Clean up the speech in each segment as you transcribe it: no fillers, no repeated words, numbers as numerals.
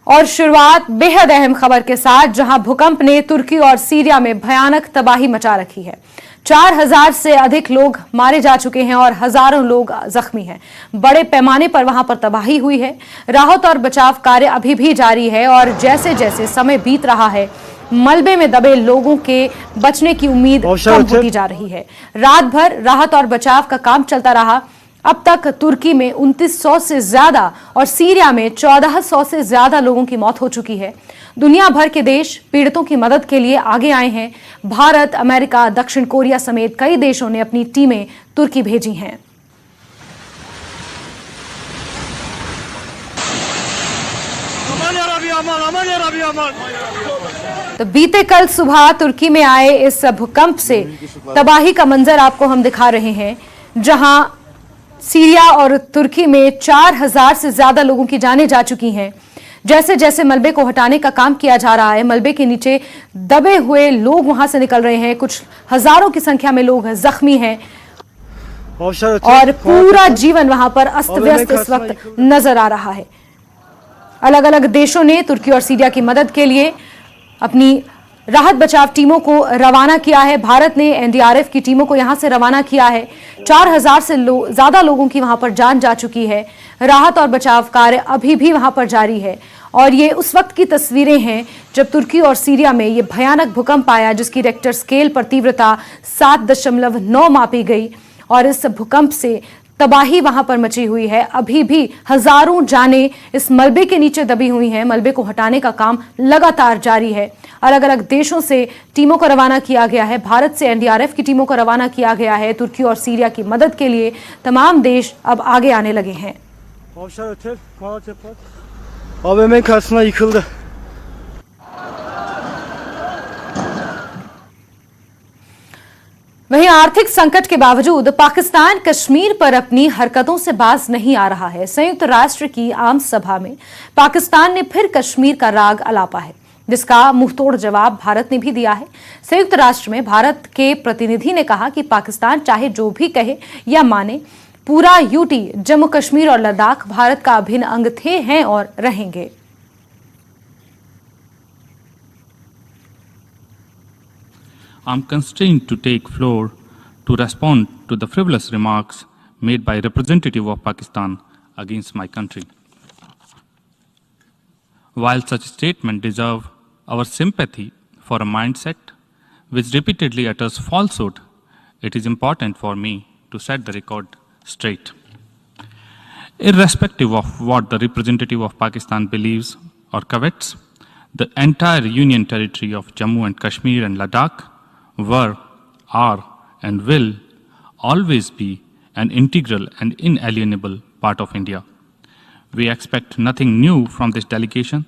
और शुरुआत बेहद अहम खबर के साथ, जहां भूकंप ने तुर्की और सीरिया में भयानक तबाही मचा रखी है। 4000 से अधिक लोग मारे जा चुके हैं और हजारों लोग जख्मी हैं। बड़े पैमाने पर वहां पर तबाही हुई है। राहत और बचाव कार्य अभी भी जारी है और जैसे जैसे समय बीत रहा है, मलबे में दबे लोगों के बचने की उम्मीद कम होती जा रही है। रात भर राहत और बचाव का काम चलता रहा। अब तक तुर्की में 2900 से ज्यादा और सीरिया में 1400 से ज्यादा लोगों की मौत हो चुकी है। दुनिया भर के देश पीड़ितों की मदद के लिए आगे आए हैं। भारत, अमेरिका, दक्षिण कोरिया समेत कई देशों ने अपनी टीमें तुर्की भेजी हैं। तो बीते कल सुबह तुर्की में आए इस भूकंप से तबाही का मंजर आपको हम दिखा रहे हैं, जहां सीरिया और तुर्की में 4000 से ज्यादा लोगों की जानें जा चुकी हैं। जैसे जैसे मलबे को हटाने का काम किया जा रहा है, मलबे के नीचे दबे हुए लोग वहां से निकल रहे हैं। कुछ हजारों की संख्या में लोग जख्मी हैं और पूरा जीवन वहां पर अस्त व्यस्त इस वक्त नजर आ रहा है। अलग अलग देशों ने तुर्की और सीरिया की मदद के लिए अपनी राहत बचाव टीमों को रवाना किया है। भारत ने एनडीआरएफ की टीमों को यहां से रवाना किया है। 4000 से ज्यादा लोगों की वहां पर जान जा चुकी है। राहत और बचाव कार्य अभी भी वहां पर जारी है और ये उस वक्त की तस्वीरें हैं जब तुर्की और सीरिया में ये भयानक भूकंप आया, जिसकी रेक्टर स्केल पर तीव्रता 7.9 मापी गई और इस भूकंप से तबाही वहां पर मची हुई है। अभी भी हजारों जानें इस मलबे के नीचे दबी हुई हैं। मलबे को हटाने का काम लगातार जारी है। अलग अलग देशों से टीमों को रवाना किया गया है। भारत से एनडीआरएफ की टीमों को रवाना किया गया है। तुर्की और सीरिया की मदद के लिए तमाम देश अब आगे आने लगे हैं। वहीं आर्थिक संकट के बावजूद पाकिस्तान कश्मीर पर अपनी हरकतों से बाज नहीं आ रहा है। संयुक्त राष्ट्र की आम सभा में पाकिस्तान ने फिर कश्मीर का राग अलापा है, जिसका मुंहतोड़ जवाब भारत ने भी दिया है। संयुक्त राष्ट्र में भारत के प्रतिनिधि ने कहा कि पाकिस्तान चाहे जो भी कहे या माने, पूरा यूटी, जम्मू कश्मीर और लद्दाख भारत का अभिन्न अंग थे, हैं और रहेंगे। I'm constrained to take floor to respond to the frivolous remarks made by representative of Pakistan against my country. While such statements deserve our sympathy for a mindset which repeatedly utters falsehood, it is important for me to set the record straight. Irrespective of what the representative of Pakistan believes or covets, the entire Union territory of Jammu and Kashmir and Ladakh were, are, and will always be an integral and inalienable part of India. We expect nothing new from this delegation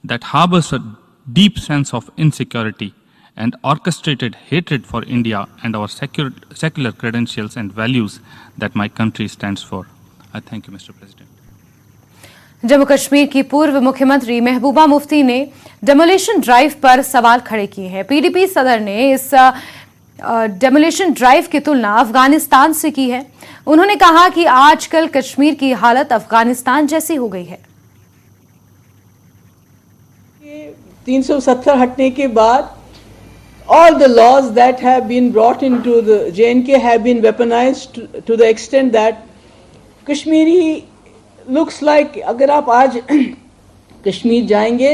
that harbors a deep sense of insecurity and orchestrated hatred for India and our secular credentials and values that my country stands for. I thank you, Mr. President. Jammu Kashmir की पूर्व मुख्यमंत्री महबूबा मुफ्ती ने demolition drive पर सवाल खड़े किए हैं। PDP सदर ने इस डेमोलिशन ड्राइव की तुलना अफगानिस्तान से की है। उन्होंने कहा कि आजकल कश्मीर की हालत अफगानिस्तान जैसी हो गई है। 370 हटने के बाद all the laws that have been brought into the JNK have been weaponized to the extent that Kashmiri looks like, अगर आप आज कश्मीर जाएंगे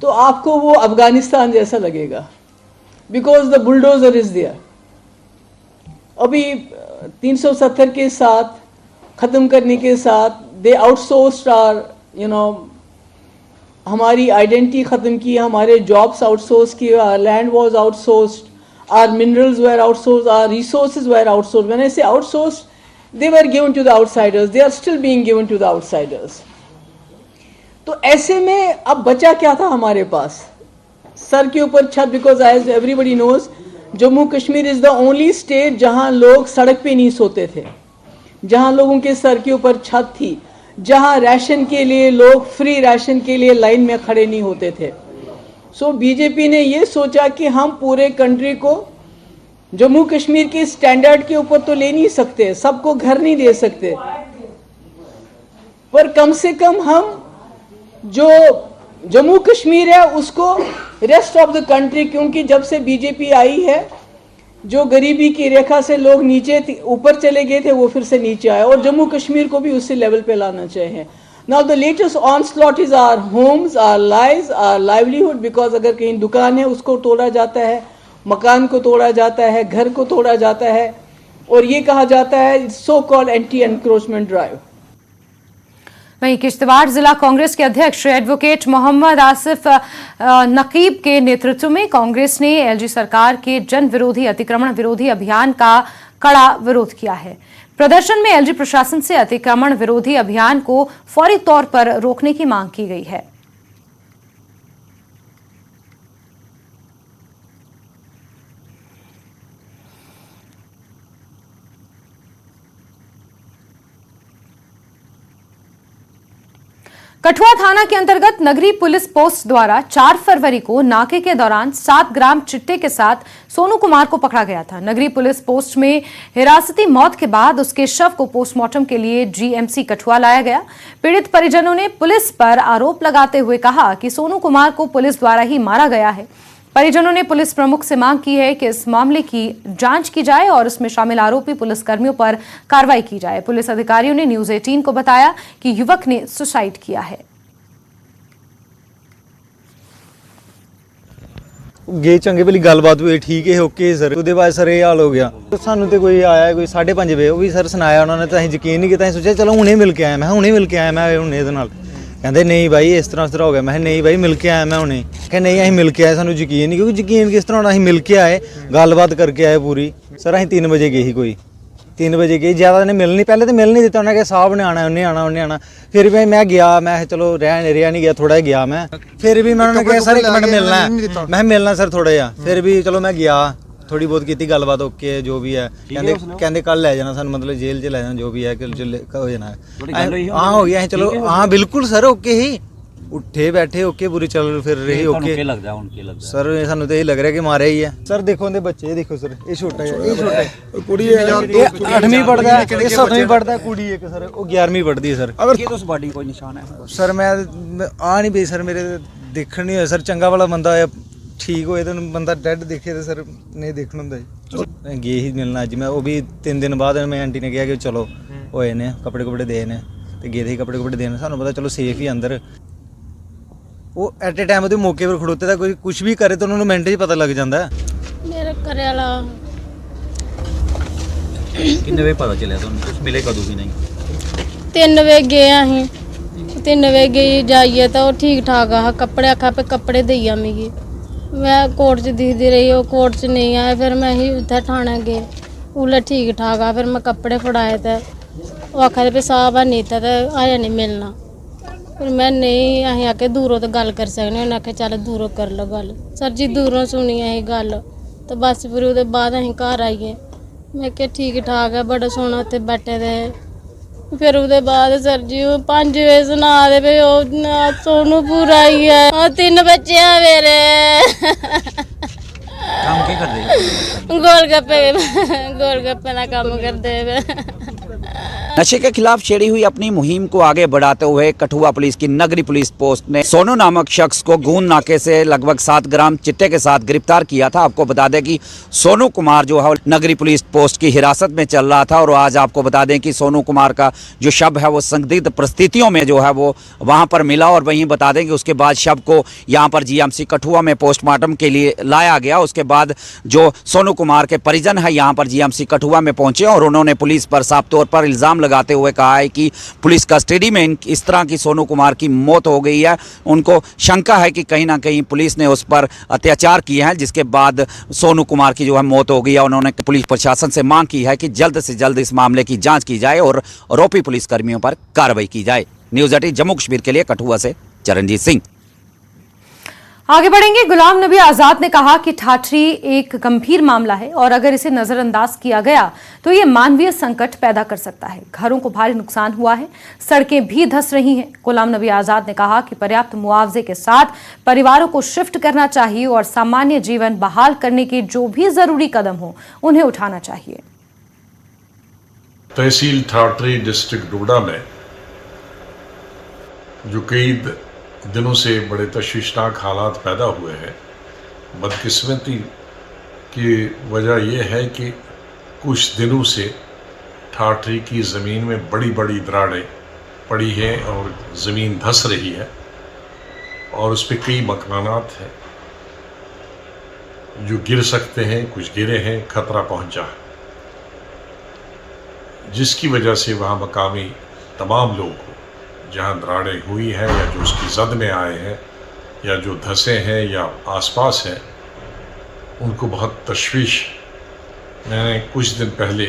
तो आपको वो अफगानिस्तान जैसा लगेगा, because the bulldozer is there. अभी 370 के साथ ख़त्म करने के साथ दे आउटसोर्स्ड आर हमारी आइडेंटिटी ख़त्म की, हमारे जॉब्स आउटसोर्स किए, our land was outsourced, our minerals were outsourced, our resources were outsourced. When I say outsourced, they were given to the outsiders, they are still being given to the outsiders. तो ऐसे में अब बचा क्या था हमारे पास? Sir के ऊपर छत, because as everybody knows, Jammu Kashmir is the only state जहां लोग सड़क पे नहीं सोते थे, जहां लोगों के सर के ऊपर छत थी, जहां राशन के लिए लोग फ्री राशन के लिए लाइन में खड़े नहीं होते थे। सो बीजेपी ने ये सोचा कि हम पूरे कंट्री को जम्मू कश्मीर के स्टैंडर्ड के ऊपर तो ले नहीं सकते, सबको घर नहीं दे सकते, पर कम से कम हम जो जम्मू कश्मीर है उसको रेस्ट ऑफ द कंट्री, क्योंकि जब से बीजेपी आई है जो गरीबी की रेखा से लोग नीचे ऊपर चले गए थे वो फिर से नीचे आए, और जम्मू कश्मीर को भी उसी लेवल पे लाना चाहिए। Now the latest onslaught is our homes, our lives, our livelihood, because अगर कहीं दुकान है उसको तोड़ा जाता है, मकान को तोड़ा जाता है, घर को तोड़ा जाता है, और ये कहा जाता है so called anti encroachment drive. वहीं किश्तवाड़ जिला कांग्रेस के अध्यक्ष एडवोकेट मोहम्मद आसिफ नकीब के नेतृत्व में कांग्रेस ने एलजी सरकार के जन विरोधी अतिक्रमण विरोधी अभियान का कड़ा विरोध किया है। प्रदर्शन में एलजी प्रशासन से अतिक्रमण विरोधी अभियान को फौरी तौर पर रोकने की मांग की गई है। कठुआ थाना के अंतर्गत नगरी पुलिस पोस्ट द्वारा 4 फरवरी को नाके के दौरान 7 ग्राम चिट्टे के साथ सोनू कुमार को पकड़ा गया था। नगरी पुलिस पोस्ट में हिरासती मौत के बाद उसके शव को पोस्टमार्टम के लिए जीएमसी कठुआ लाया गया। पीड़ित परिजनों ने पुलिस पर आरोप लगाते हुए कहा कि सोनू कुमार को पुलिस द्वारा ही मारा गया है। परिजनों ने पुलिस प्रमुख से मांग की है कि इस मामले की जांच की जाए और इसमें शामिल आरोपी पुलिसकर्मियों पर कार्रवाई की जाए। पुलिस अधिकारियों ने न्यूज 18 को बताया कि युवक ने सुसाइड किया है। गे चंगे भली गलबात हुई, ठीक है, ओके सर। ਉਹਦੇ ਬਾਅਦ ਸਰ ਇਹ ਹਾਲ ਹੋ ਗਿਆ। ਸਾਨੂੰ ਤੇ ਕੋਈ ਆਇਆ ਕੋਈ 5:30 ਵਜੇ, ਉਹ ਵੀ ਸਰ ਸੁਣਾਇਆ ਉਹਨਾਂ ਨੇ, ਤਾਂ ਅਸੀਂ ਯਕੀਨ ਨਹੀਂ ਕੀਤਾ। ਅਸੀਂ ਸੋਚਿਆ ਚਲੋ ਹੁਣੇ ਮਿਲ ਕੇ ਆਇਆ, ਮੈਂ ਹੁਣੇ ਮਿਲ ਕੇ ਆਇਆ, ਮੈਂ ਹੁਣੇ ਇਹਦੇ ਨਾਲ। ਕਹਿੰਦੇ ਨਹੀਂ ਬਾਈ ਇਸ ਤਰ੍ਹਾਂ ਹੋ ਗਿਆ। ਮੈਂ ਕਿਹਾ ਨਹੀਂ ਬਾਈ ਮਿਲ ਕੇ ਆਇਆ ਮੈਂ ਹੁਣੇ। ਕਹਿੰਦੇ ਨਹੀਂ ਅਸੀਂ ਮਿਲ ਕੇ ਆਏ, ਸਾਨੂੰ ਯਕੀਨ ਨਹੀਂ, ਕਿਉਂਕਿ ਯਕੀਨ ਕਿਸ ਤਰ੍ਹਾਂ ਹੋਣਾ। ਅਸੀਂ ਮਿਲ ਕੇ ਆਏ, ਗੱਲਬਾਤ ਕਰਕੇ ਆਏ ਪੂਰੀ। ਸਰ ਅਸੀਂ 3 ਵਜੇ ਗਏ ਸੀ, ਕੋਈ 3 ਵਜੇ ਗਏ, ਜ਼ਿਆਦਾ ਨੇ ਮਿਲ ਨਹੀਂ, ਪਹਿਲੇ ਤਾਂ ਮਿਲ ਨਹੀਂ ਦਿੱਤਾ। ਉਹਨਾਂ ਕਿਹਾ ਸਾਹਿਬ ਨੇ ਆਉਣਾ, ਉਹਨੇ ਆਉਣਾ, ਉਹਨੇ ਆਉਣਾ। ਫਿਰ ਵੀ ਮੈਂ ਗਿਆ, ਮੈਂ ਚਲੋ ਰਿਹਾ ਨਹੀਂ ਗਿਆ, ਥੋੜਾ ਗਿਆ ਮੈਂ। ਫਿਰ ਵੀ ਮੈਂ ਉਹਨਾਂ ਨੇ ਕਿਹਾ ਸਰ 1 ਮਿੰਟ ਮਿਲਣਾ, ਮੈਂ ਮਿਲਣਾ ਸਰ ਥੋੜਾ ਜਿਹਾ। ਫਿਰ ਵੀ ਚਲੋ ਮੈਂ ਗਿਆ, ਥੋੜੀ ਬਹੁਤ ਕੀਤੀ ਗੱਲਬਾਤ, ਓਕੇ ਜੋ ਵੀ ਹੈ। ਕਹਿੰਦੇ ਕੱਲ ਲੈ ਜਾਣਾ ਸਾਨੂੰ, ਮਤਲਬ ਜੇਲ੍ਹ 'ਚ ਲੈ ਜਾਣਾ, ਜੋ ਵੀ ਹੈ ਹੋ ਜਾਣਾ। ਹਾਂ ਹੋ ਗਿਆ, ਚਲੋ ਹਾਂ ਬਿਲਕੁਲ ਸਰ ਓਕੇ ਹੀ, ਉੱਠੇ ਬੈਠੇ ਓਕੇ, ਪੂਰੀ ਚੱਲ ਫਿਰ ਰਹੀ ਓਕੇ। ਕੀ ਲੱਗਦਾ ਹੁਣ, ਕੀ ਲੱਗਦਾ ਸਰ? ਸਾਨੂੰ ਤਾਂ ਇਹ ਲੱਗ ਰਿਹਾ ਕਿ ਮਾਰਿਆ ਹੀ ਹੈ ਸਰ। ਦੇਖੋ ਉਹਦੇ ਬੱਚੇ ਦੇਖੋ ਸਰ, ਇਹ ਛੋਟਾ ਹੈ, ਇਹ ਛੋਟਾ ਹੈ, ਕੁੜੀ ਹੈ, ਇਹ 8ਵੀਂ ਪੜਦਾ ਹੈ, ਇਹ 7ਵੀਂ ਪੜਦਾ ਹੈ। ਕੁੜੀ ਇੱਕ ਸਰ ਉਹ 11ਵੀਂ ਪੜਦੀ ਹੈ ਸਰ। ਅਗਰ ਉਸ ਬਾਡੀ ਕੋਈ ਨਿਸ਼ਾਨ ਹੈ ਸਰ? ਮੈਂ ਆ ਨਹੀਂ ਪਈ ਸਰ, ਮੇਰੇ ਦੇਖਣ ਨਹੀਂ ਹੋਇਆ ਸਰ। ਚੰਗਾ ਵਾਲਾ ਬੰਦਾ ਹੈ, ਠੀਕ ਹੋਏ ਤਾਂ ਬੰਦਾ ਡੈਡ ਦੇਖੇ ਤਾਂ ਸਰ ਨਹੀਂ ਦੇਖਣ ਹੁੰਦਾ ਜੀ। ਗਏ ਹੀ ਮਿਲਣਾ ਅੱਜ ਮੈਂ, ਉਹ ਵੀ 3 ਦਿਨ ਬਾਅਦ। ਮੈਂ ਆਂਟੀ ਨੇ ਕਿਹਾ ਕਿ ਚਲੋ ਹੋਏ ਨੇ, ਕੱਪੜੇ ਕੁਪੜੇ ਦੇ ਨੇ, ਤੇ ਗਏ ਦੇ ਕੱਪੜੇ ਕੁਪੜੇ ਦੇਣ। ਸਾਨੂੰ ਪਤਾ ਚਲੋ ਸੇਫ ਹੀ ਅੰਦਰ। ਉਹ ਐਟ ਏ ਟਾਈਮ ਉਹਦੇ ਮੌਕੇ 'ਤੇ ਖੜੋਤੇ ਦਾ ਕੋਈ ਕੁਝ ਵੀ ਕਰੇ ਤਾਂ ਉਹਨਾਂ ਨੂੰ ਮਿੰਟ 'ਚ ਪਤਾ ਲੱਗ ਜਾਂਦਾ। ਮੇਰੇ ਘਰੇ ਵਾਲਾ ਕਿੰਨੇ ਵਜੇ ਪਤਾ ਚੱਲਿਆ ਤੁਹਾਨੂੰ? ਕੁਝ ਮਿਲੇ ਕਦੋਂ ਵੀ ਨਹੀਂ? 3 ਵਜੇ ਗਏ ਅਸੀਂ, 3 ਵਜੇ ਗਈ ਜਾਈਏ ਤਾਂ ਉਹ ਠੀਕ ਠਾਕ ਆ। ਕੱਪੜੇ ਆਖਾ ਪੇ ਕੱਪੜੇ ਦੇਈ ਆਵੇਗੀ। ਮੈਂ ਕੋਰਟ 'ਚ ਦਿਖਦੀ ਰਹੀ, ਉਹ ਕੋਰਟ 'ਚ ਨਹੀਂ ਆਏ। ਫਿਰ ਮੈਂ ਹੀ ਉੱਥੇ ਥਾਣੇ ਗਏ, ਉਹਲੇ ਠੀਕ ਠਾਕ ਆ। ਫਿਰ ਮੈਂ ਕੱਪੜੇ ਫੜਾਏ ਤਾਂ ਉਹ ਆਖਾ ਵੀ ਸਾਹਿਬ ਆ ਨਹੀਂ ਤਾਂ ਆਇਆ ਨਹੀਂ ਮਿਲਣਾ। ਫਿਰ ਮੈਂ ਨਹੀਂ, ਅਸੀਂ ਆ ਕੇ ਦੂਰੋਂ ਤਾਂ ਗੱਲ ਕਰ ਸਕਦੇ। ਉਹਨੇ ਆਖਿਆ ਚੱਲ ਦੂਰੋਂ ਕਰ ਲਓ ਗੱਲ। ਸਰ ਜੀ ਦੂਰੋਂ ਸੁਣੀ ਇਹ ਗੱਲ ਤਾਂ ਬਸ ਫਿਰ ਉਹਦੇ ਬਾਅਦ ਅਸੀਂ ਘਰ ਆਈਏ। ਮੈਂ ਕਿਹਾ ਠੀਕ ਠਾਕ ਹੈ, ਬੜਾ ਸੋਹਣਾ ਉੱਥੇ ਬੈਠੇ ਦੇ। ਫਿਰ ਉਹਦੇ ਬਾਅਦ ਸਰ ਜੀ ਉਹ 5 ਵਜੇ ਸੁਣਾ ਦੇ ਵੀ ਉਹ ਸੋਨੂੰ ਪੂਰਾ ਹੀ ਹੈ। 3 ਬੱਚੇ ਆ ਮੇਰੇ। ਕੰਮ ਕੀ ਕਰਦੇ? गोलगप्पे ना काम करते हैं। नशे के खिलाफ छेड़ी हुई अपनी मुहिम को आगे बढ़ाते हुए कठुआ पुलिस की नगरी पुलिस पोस्ट ने सोनू नामक शख्स को गूंद नाके से लगभग 7 ग्राम चिट्टे के साथ गिरफ्तार किया था। आपको बता दें कि सोनू कुमार जो है नगरी पुलिस पोस्ट की हिरासत में चल रहा था और आज आपको बता दें कि सोनू कुमार का जो शव है वो संदिग्ध परिस्थितियों में जो है वो वहाँ पर मिला। और वहीं बता दें कि उसके बाद शव को यहाँ पर जीएमसी कठुआ में पोस्टमार्टम के लिए लाया गया। उसके बाद जो सोनू कुमार के परिजन है यहाँ पर जीएमसी कठुआ में पहुंचे और उन्होंने पुलिस पर साफ तौर पर इल्ज़ाम लगाते हुए कहा है कि पुलिस कस्टडी में इस तरह की सोनू कुमार की मौत हो गई है। उनको शंका है कि कहीं ना कहीं पुलिस ने उस पर अत्याचार किए हैं, जिसके बाद सोनू कुमार की जो है मौत हो गई है। उन्होंने पुलिस प्रशासन से मांग की है कि जल्द से जल्द इस मामले की जांच की जाए और आरोपी पुलिसकर्मियों पर कार्रवाई की जाए। न्यूज़ 18 जम्मू कश्मीर के लिए कठुआ से चरणजीत सिंह। आगे बढ़ेंगे। गुलाम नबी आजाद ने कहा कि ठाठरी एक गंभीर मामला है और अगर इसे नजरअंदाज किया गया तो ये मानवीय संकट पैदा कर सकता है। घरों को भारी नुकसान हुआ है, सड़कें भी धंस रही हैं। गुलाम नबी आजाद ने कहा कि पर्याप्त मुआवजे के साथ परिवारों को शिफ्ट करना चाहिए और सामान्य जीवन बहाल करने के जो भी जरूरी कदम हो उन्हें उठाना चाहिए। तहसील ठाठरी डिस्ट्रिक्ट डोडा में जो कई दिनों से बड़े तशवीशनाक हालात पैदा हुए हैं। बदकिस्मती की वजह यह है कि कुछ दिनों से ठाठरी की ज़मीन में बड़ी बड़ी दरारें पड़ी हैं और ज़मीन धंस रही है और उस पर कई मकानात हैं जो गिर सकते हैं, कुछ गिरे हैं, खतरा पहुंचा है, जिसकी वजह से वहाँ मकामी तमाम लोग जहाँ दरारें हुई हैं या जो उसकी जद में आए हैं या जो धंसे हैं या आसपास हैं, उनको बहुत तशवीश। मैंने कुछ दिन पहले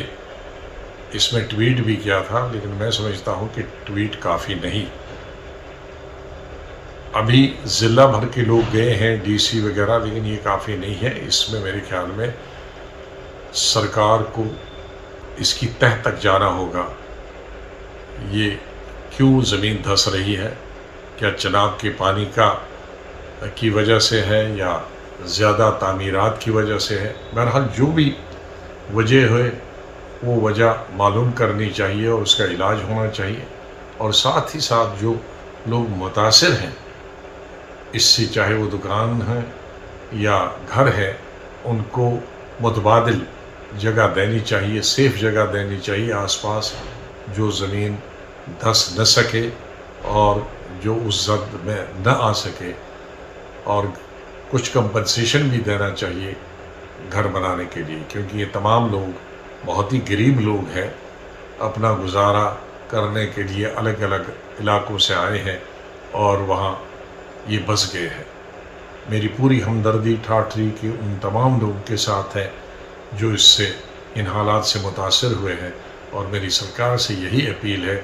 इसमें ट्वीट भी किया था, लेकिन मैं समझता हूँ कि ट्वीट काफ़ी नहीं। अभी ज़िला भर के लोग गए हैं, डीसी वगैरह, लेकिन ये काफ़ी नहीं है। इसमें मेरे ख्याल में सरकार को इसकी तह तक जाना होगा। ये क्यों ज़मीन धंस रही है? क्या चिनाब के पानी की वजह से है या ज़्यादा तामीरात की वजह से है? बहरहाल जो भी वजह है वो वजह मालूम करनी चाहिए और उसका इलाज होना चाहिए। और साथ ही साथ जो लोग मुतासिर हैं इससे, चाहे वो दुकान है या घर है, उनको मुतबादिल जगह देनी चाहिए, सेफ़ जगह देनी चाहिए आसपास, जो ज़मीन धंस न सके और जो उस जद में न आ सके। और कुछ कंपनसेशन भी देना चाहिए घर बनाने के लिए, क्योंकि ये तमाम लोग बहुत ही गरीब लोग हैं, अपना गुजारा करने के लिए अलग अलग इलाकों से आए हैं और वहाँ ये बस गए हैं। मेरी पूरी हमदर्दी ठाठरी के उन तमाम लोगों के साथ है जो इससे, इन हालात से मुतासिर हुए हैं। और मेरी सरकार से यही अपील है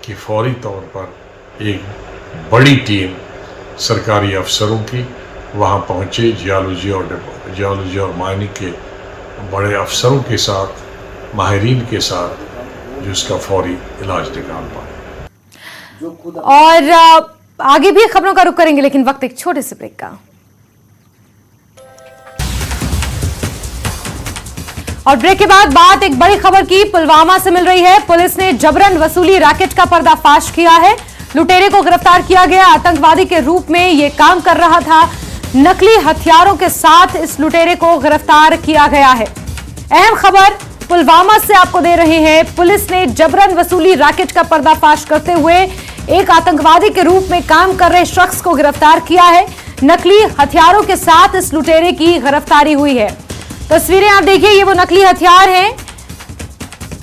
कि फौरी तौर पर एक बड़ी टीम सरकारी अफसरों की वहाँ पहुँचे, जियोलॉजी और माइनिंग के बड़े अफसरों के साथ, माहिरीन के साथ, जो इसका फौरी इलाज निकाल पाए। और आगे भी खबरों का रुख करेंगे, लेकिन वक्त एक छोटे से ब्रेक का। और ब्रेक के बाद बात एक बड़ी खबर की पुलवामा से मिल रही है। पुलिस ने जबरन वसूली रैकेट का पर्दाफाश किया है। लुटेरे को गिरफ्तार किया गया। आतंकवादी के रूप में यह काम कर रहा था। नकली हथियारों के साथ इस लुटेरे को गिरफ्तार किया गया है। अहम खबर पुलवामा से आपको दे रहे हैं। पुलिस ने जबरन वसूली रैकेट का पर्दाफाश करते हुए एक आतंकवादी के रूप में काम कर रहे शख्स को गिरफ्तार किया है। नकली हथियारों के साथ इस लुटेरे की गिरफ्तारी हुई है। तस्वीरें आप देखिए, ये वो नकली हथियार हैं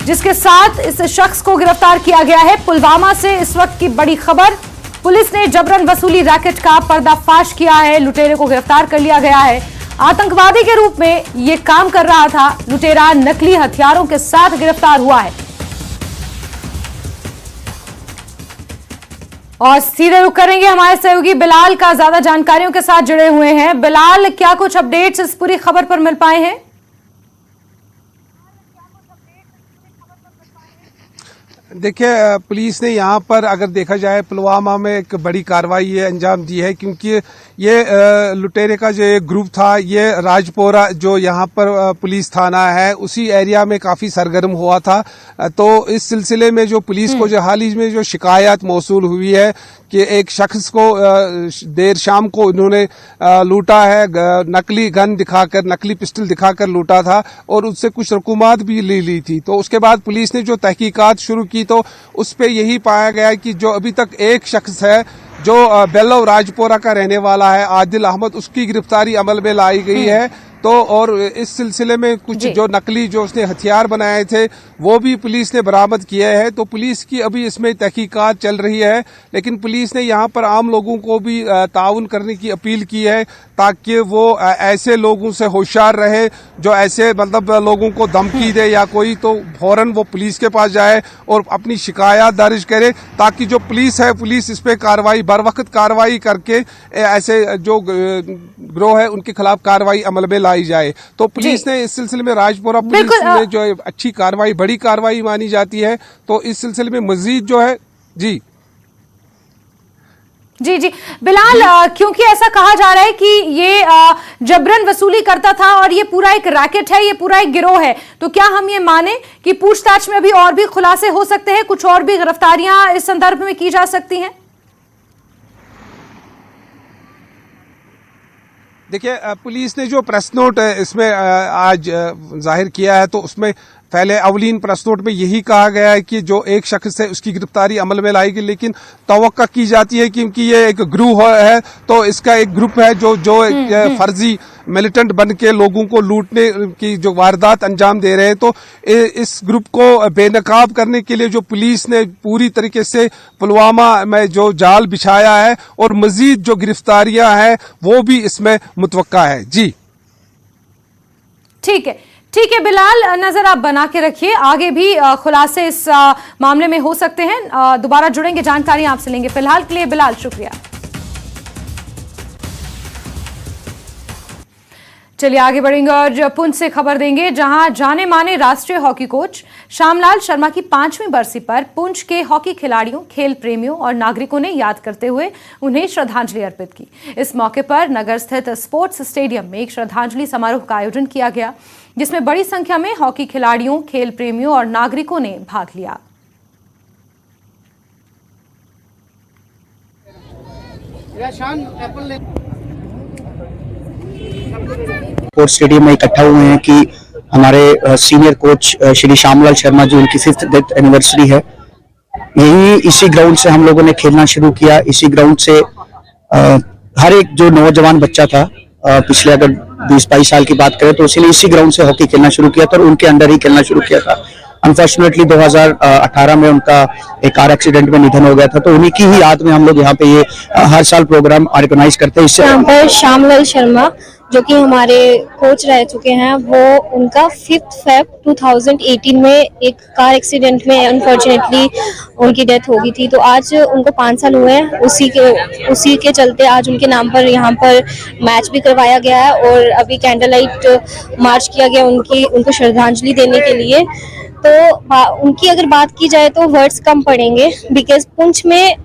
जिसके साथ इस शख्स को गिरफ्तार किया गया है। पुलवामा से इस वक्त की बड़ी खबर, पुलिस ने जबरन वसूली रैकेट का पर्दाफाश किया है। लुटेरे को गिरफ्तार कर लिया गया है। आतंकवादी के रूप में यह काम कर रहा था। लुटेरा नकली हथियारों के साथ गिरफ्तार हुआ है। और सीधे रुक करेंगे हमारे सहयोगी बिलाल का, ज्यादा जानकारियों के साथ जुड़े हुए हैं। बिलाल, क्या कुछ अपडेट्स इस पूरी खबर पर मिल पाए हैं? देखिए, पुलिस ने यहाँ पर अगर देखा जाए पुलवामा में एक बड़ी कार्रवाई ये अंजाम दी है, क्योंकि ये लुटेरे का जो एक ग्रुप था, ये राजपोरा जो यहाँ पर पुलिस थाना है उसी एरिया में काफी सरगर्म हुआ था। तो इस सिलसिले में जो पुलिस को जो हाल ही में जो शिकायत मौसूल हुई है कि एक शख्स को देर शाम को इन्होंने लूटा है, नकली गन दिखाकर, नकली पिस्टल दिखाकर लूटा था और उससे कुछ रकूमात भी ली थी। तो उसके बाद पुलिस ने जो तहकीकात शुरू की तो उस पे यही पाया गया कि जो अभी तक एक शख्स है जो बेल्लव राजपोरा का रहने वाला है, आदिल अहमद, उसकी गिरफ्तारी अमल में लाई गई है। तो और इस सिलसिले में कुछ जो नकली जो उसने हथियार बनाए थे वो भी पुलिस ने बरामद किए हैं। तो पुलिस की अभी इसमें तहकीकात चल रही है, लेकिन पुलिस ने यहाँ पर आम लोगों को भी ताउन करने की अपील की है ताकि वो ऐसे लोगों से होशियार रहे जो ऐसे मतलब लोगों को धमकी दे या कोई, तो फौरन वो पुलिस के पास जाए और अपनी शिकायत दर्ज करे, ताकि जो पुलिस है पुलिस इस पे कार्रवाई, बर वक्त कार्रवाई करके ऐसे जो गिरोह है उनके खिलाफ कार्रवाई अमल में लाई जाए। तो पुलिस ने इस सिलसिले में राजपुरा पुलिस में जो अच्छी कार्रवाई, बड़ी कार्रवाई मानी जाती है। तो इस सिलसिले में मजीद जो है जी बिलाल, क्योंकि ऐसा कहा जा रहा है कि ये जबरन वसूली करता था और ये पूरा एक रैकेट है, ये पूरा एक गिरोह है, तो क्या हम ये माने कि पूछताछ में अभी और भी खुलासे हो सकते हैं, कुछ और भी गिरफ्तारियां इस संदर्भ में की जा सकती हैं? देखिए पुलिस ने जो प्रेस नोट इसमें आज जाहिर किया है, तो उसमें पहले अवलीन प्रेस नोट में यही कहा गया है कि जो एक शख्स है उसकी गिरफ्तारी अमल में लाएगी, लेकिन तवक्का की जाती है क्योंकि ये एक ग्रुप है, तो इसका एक ग्रुप है जो एक फर्जी मिलिटेंट बन के लोगों को लूटने की जो वारदात अंजाम दे रहे हैं, तो इस ग्रुप को बेनकाब करने के लिए जो पुलिस ने पूरी तरीके से पुलवामा में जो जाल बिछाया है और मजीद जो गिरफ्तारियां हैं वो भी इसमें मुतवक्का है। जी ठीक है बिलाल, नजर आप बना के रखिए, आगे भी खुलासे इस मामले में हो सकते हैं, दोबारा जुड़ेंगे, जानकारी आपसे लेंगे। फिलहाल के लिए बिलाल शुक्रिया। चलिए आगे बढ़ेंगे और पुंछ से खबर देंगे, जहां जाने माने राष्ट्रीय हॉकी कोच श्यामलाल शर्मा की 5वीं बरसी पर पुंछ के हॉकी खिलाड़ियों, खेल प्रेमियों और नागरिकों ने याद करते हुए उन्हें श्रद्धांजलि अर्पित की। इस मौके पर नगर स्थित स्पोर्ट्स स्टेडियम में एक श्रद्धांजलि समारोह का आयोजन किया गया, जिसमें बड़ी संख्या में हॉकी खिलाड़ियों, खेल प्रेमियों और नागरिकों ने भाग लिया। स्पोर्ट्स स्टेडियम में इकट्ठा हुए हैं कि हमारे सीनियर कोच श्री श्यामलाल शर्मा जी, उनकी 5th डेथ एनिवर्सरी है। यही इसी ग्राउंड से हम लोगों ने खेलना शुरू किया। इसी ग्राउंड से हर एक जो नौजवान बच्चा था, पिछले अगर 20-22 साल की बात करें, तो इसीलिए इसी ग्राउंड से हॉकी खेलना शुरू किया था और उनके अंडर ही खेलना शुरू किया था। अनफॉर्चुनेटली 2018 में उनका एक कार एक्सीडेंट में निधन हो गया था, तो उन्हीं की ही याद में हम लोग यहाँ पे ये हर साल प्रोग्राम ऑर्गेनाइज करते हैं। इससे यहाँ पर श्यामलाल शर्मा जो कि हमारे कोच रह चुके हैं, वो उनका 5 फेब 2018 में एक कार एक्सीडेंट में अनफॉर्चुनेटली उनकी डेथ हो गई थी। तो आज उनको 5 साल हुए हैं, उसी के चलते आज उनके नाम पर यहाँ पर मैच भी करवाया गया है और अभी कैंडल लाइट मार्च किया गया उनको श्रद्धांजलि देने के लिए। तो उनकी अगर बात की जाए तो वर्ड्स कम पड़ेंगे, बिकॉज पुंछ में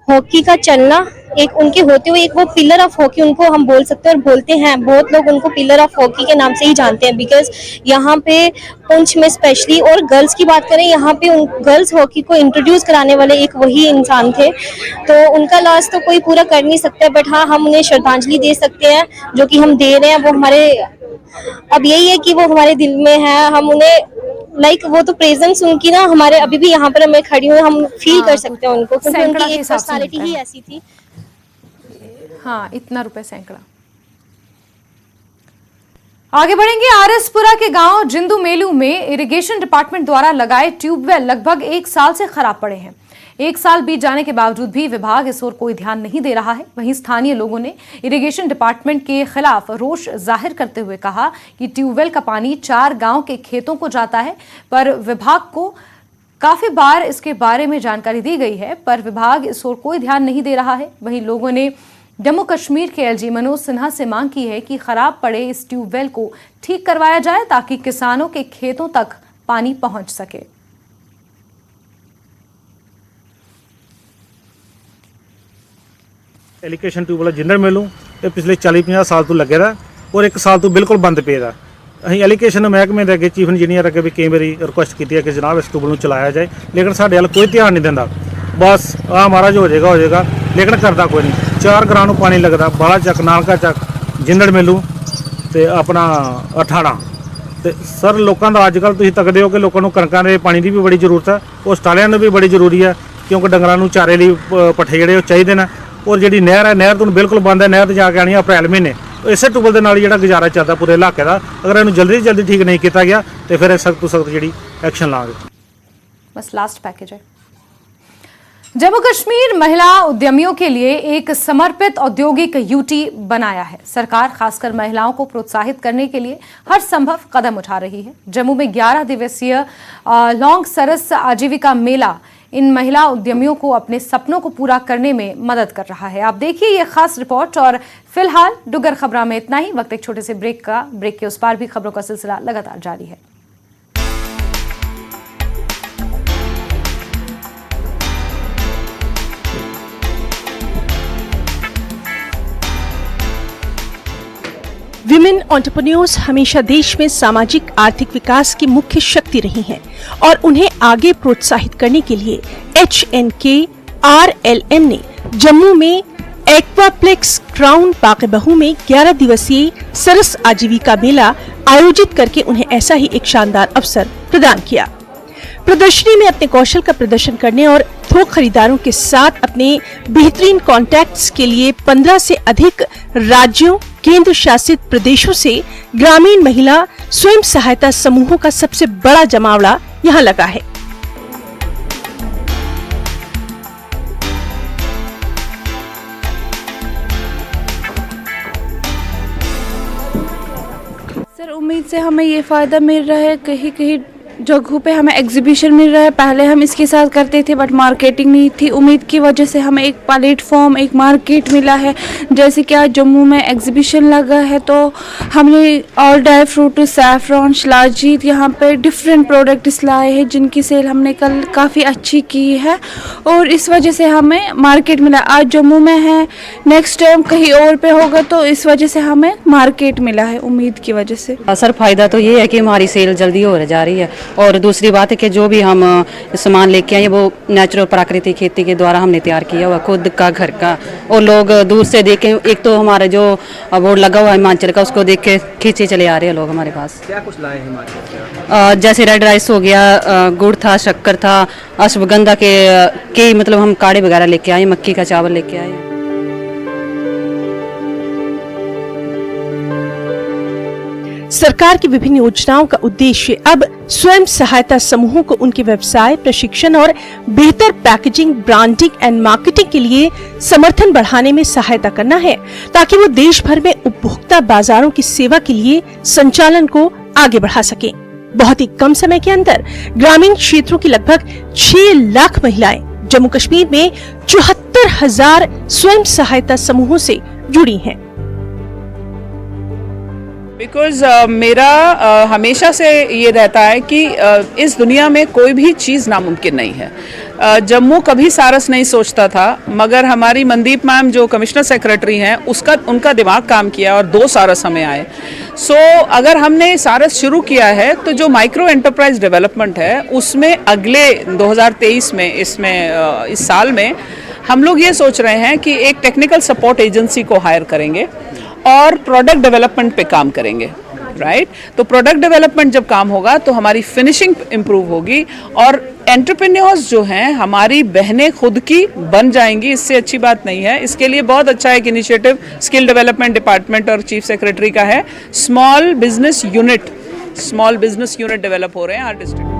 हॉकी का चलना एक उनके होते हुए एक वो पिलर ऑफ हॉकी उनको हम बोल सकते हैं और बोलते हैं। बहुत लोग उनको पिलर ऑफ हॉकी के नाम से ही जानते हैं, बिकॉज यहाँ पे पुंछ में स्पेशली, और गर्ल्स की बात करें, यहाँ पे गर्ल्स हॉकी को इंट्रोड्यूस कराने वाले एक वही इंसान थे। तो उनका लॉस तो कोई पूरा कर नहीं सकता, बट हाँ हम उन्हें श्रद्धांजलि दे सकते हैं, जो कि हम दे रहे हैं। वो हमारे अब यही है कि वो हमारे दिल में है, हम उन्हें वो तो प्रेजेंस उनकी ना हमारे अभी भी यहाँ पर मैं खड़ी हूँ, हम फील कर सकते हैं उनको, क्योंकि उनकी एक पर्सनालिटी ही ऐसी थी। हाँ, इतना रुपए सैकड़ा। आगे बढ़ेंगे। आरएसपुरा के गांव जिंदू मेलू में इरिगेशन डिपार्टमेंट द्वारा लगाए ट्यूबवेल लगभग 1 साल से खराब पड़े हैं। 1 साल बीत जाने के बावजूद भी विभाग इस ओर कोई ध्यान नहीं दे रहा है। वहीं स्थानीय लोगों ने इरिगेशन डिपार्टमेंट के खिलाफ रोष जाहिर करते हुए कहा कि ट्यूबवेल का पानी 4 गांव के खेतों को जाता है, पर विभाग को काफी बार इसके बारे में जानकारी दी गई है, पर विभाग इस ओर कोई ध्यान नहीं दे रहा है। वहीं लोगों ने जम्मू कश्मीर के एलजी मनोज सिन्हा से मांग की है कि खराब पड़े इस ट्यूबवेल को ठीक करवाया जाए, ताकि किसानों के खेतों तक पानी पहुंच सके। एलिगेशन ट्यूबवेल जिंदर मेलू ये पिछले 40-50 साल तो लगे दा और 1 साल तो बिल्कुल बंद पे दा। ਅਸੀਂ एलिगेशन महकमे के अगे चीफ इंजीनियर अगे भी कई बारी रिक्वेस्ट की है कि जनाब इस ट्यूबवेल चलाया जाए, लेकिन साढ़े वाल कोई ध्यान नहीं देता। बस महाराज हो जाएगा, लेकिन करता कोई नहीं। 4 ग्रां पानी लगता, बाला चक, नानका चक, जिंदड़ मेलू तो अपना अठाड़ा। तो सर लोगों का अजकल तुम तकते हो कि लोगों को कणकों के पानी की भी बड़ी जरूरत है, और स्टालियां भी बड़ी जरूरी है, क्योंकि डंगरों चारे लिए पट्ठे जोड़े चाहिए ने। और जी नहर है, नहर तो बिल्कुल बंद है, नहर तो जाके आनी अप्रैल महीने। तो इस ट्यूबवेल के नाल जो गुजारा चलता पूरे इलाके का, अगर इन्हू जल्दी जल्दी ठीक नहीं किया गया तो फिर सख्त तो सख्त जी एक्शन लाँगे। बस लास्ट पैकेज है। जम्मू कश्मीर महिला उद्यमियों के लिए एक समर्पित औद्योगिक यूटी बनाया है। सरकार खासकर महिलाओं को प्रोत्साहित करने के लिए हर संभव कदम उठा रही है। जम्मू में 11 दिवसीय लॉन्ग सरस आजीविका मेला इन महिला उद्यमियों को अपने सपनों को पूरा करने में मदद कर रहा है। आप देखिए ये खास रिपोर्ट। और फिलहाल डुगर खबरों में इतना ही। वक्त एक छोटे से ब्रेक के उस पार भी खबरों का सिलसिला लगातार जारी है। विमेन एंटरप्रेन्योर्स हमेशा देश में सामाजिक आर्थिक विकास की मुख्य शक्ति रही हैं और उन्हें आगे प्रोत्साहित करने के लिए HNK RLM ने जम्मू में एक्वाप्लेक्स क्राउन बाके-बहू में 11 दिवसीय सरस आजीविका मेला आयोजित करके उन्हें ऐसा ही एक शानदार अवसर प्रदान किया। प्रदर्शनी में अपने कौशल का प्रदर्शन करने और थोक खरीदारों के साथ अपने बेहतरीन कॉन्टैक्ट्स के लिए 15 से अधिक राज्यों, केंद्र शासित प्रदेशों से ग्रामीण महिला स्वयं सहायता समूहों का सबसे बड़ा जमावड़ा यहाँ लगा है। सर, उम्मीद से हमें ये फ़ायदा मिल रहा है, कहीं कहीं जगहों पे हमें एग्जीबिशन मिल रहा है। पहले हम इसके साथ करते थे बट मार्केटिंग नहीं थी। उम्मीद की वजह से हमें एक प्लेटफॉर्म, एक मार्केट मिला है। जैसे कि आज जम्मू में एग्जीबिशन लगा है तो हमने all dry fruit, saffron, shilajit यहाँ पे डिफरेंट प्रोडक्ट्स लाए हैं जिनकी सेल हमने कल काफ़ी अच्छी की है और इस वजह से हमें मार्केट मिला। आज जम्मू में है, नेक्स्ट टाइम कहीं और पे होगा तो इस वजह से हमें मार्केट मिला है उम्मीद की वजह से। सर, फ़ायदा तो ये है कि हमारी सेल जल्दी हो जा रही है और दूसरी बात है कि जो भी हम सामान लेके आए वो नेचुरल प्राकृतिक खेती के द्वारा हमने तैयार किया हुआ, खुद का, घर का। और लोग दूर से देख के, एक तो हमारा जो बोर्ड लगा हुआ है हिमाचल का, उसको देख के खींचे चले आ रहे हैं लोग हमारे पास। क्या कुछ लाए हिमाचल? जैसे रेड राइस हो गया, गुड़ था, शक्कर था, अश्वगंधा के मतलब हम काढ़े वगैरह लेके आए, मक्की का चावल लेके आए। सरकार की विभिन्न योजनाओं का उद्देश्य अब स्वयं सहायता समूहों को उनके व्यवसाय, प्रशिक्षण और बेहतर पैकेजिंग, ब्रांडिंग एंड मार्केटिंग के लिए समर्थन बढ़ाने में सहायता करना है ताकि वो देश भर में उपभोक्ता बाजारों की सेवा के लिए संचालन को आगे बढ़ा सकें। बहुत ही कम समय के अंदर ग्रामीण क्षेत्रों की लगभग 6 लाख महिलाएं जम्मू कश्मीर में 74,000 स्वयं सहायता समूहों से जुड़ी हैं। बिकॉज मेरा हमेशा से ये रहता है कि इस दुनिया में कोई भी चीज़ नामुमकिन नहीं है। जम्मू कभी सारस नहीं सोचता था, मगर हमारी मनदीप मैम जो कमिश्नर सेक्रेटरी हैं उनका दिमाग काम किया और 2 सारस हमें आए। सो अगर हमने सारस शुरू किया है तो जो माइक्रो एंटरप्राइज डेवलपमेंट है उसमें अगले 2023 में इस साल में हम लोग ये सोच रहे हैं कि एक टेक्निकल सपोर्ट एजेंसी को हायर करेंगे और प्रोडक्ट डेवलपमेंट पे काम करेंगे, राइट? तो प्रोडक्ट डेवलपमेंट जब काम होगा तो हमारी फिनिशिंग इम्प्रूव होगी और एंटरप्रेन्योर्स जो हैं हमारी बहनें खुद की बन जाएंगी। इससे अच्छी बात नहीं है। इसके लिए बहुत अच्छा एक इनिशिएटिव स्किल डेवलपमेंट डिपार्टमेंट और चीफ सेक्रेटरी का है। स्मॉल बिजनेस यूनिट डेवलप हो रहे हैं हर डिस्ट्रिक्ट।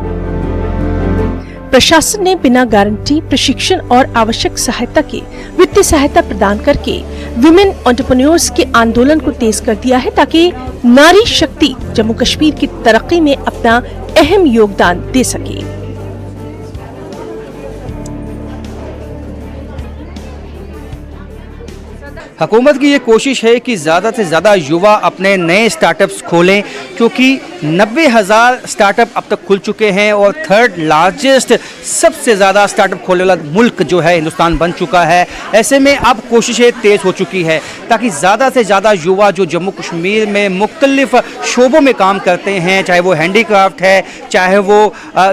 प्रशासन ने बिना गारंटी, प्रशिक्षण और आवश्यक सहायता के वित्तीय सहायता प्रदान करके विमेन एंटरप्रेन्योर्स के आंदोलन को तेज कर दिया है ताकि नारी शक्ति जम्मू कश्मीर की तरक्की में अपना अहम योगदान दे सके। हुकूमत की ये कोशिश है कि ज़्यादा से ज़्यादा युवा अपने नए स्टार्टअप्स खोलें, क्योंकि 90,000 स्टार्टअप अब तक खुल चुके हैं और 3rd लार्जेस्ट सबसे ज़्यादा स्टार्टअप खोलने वाला मुल्क जो है हिंदुस्तान बन चुका है। ऐसे में अब कोशिशें तेज़ हो चुकी है ताकि ज़्यादा से ज़्यादा युवा जो जम्मू कश्मीर में मुख्तलिफ शोबों में काम करते हैं, चाहे वो हैंडीक्राफ्ट है, चाहे वो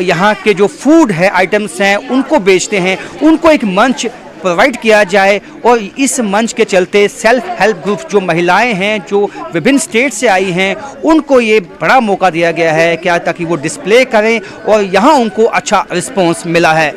यहाँ के जो फूड है आइटम्स हैं उनको बेचते हैं, उनको एक मंच प्रोवाइड किया जाए। और इस मंच के चलते सेल्फ हेल्प ग्रुप जो महिलाएं हैं जो विभिन्न स्टेट से आई हैं उनको ये बड़ा मौका दिया गया है क्या ताकि वो डिस्प्ले करें और यहाँ उनको अच्छा रिस्पॉन्स मिला है।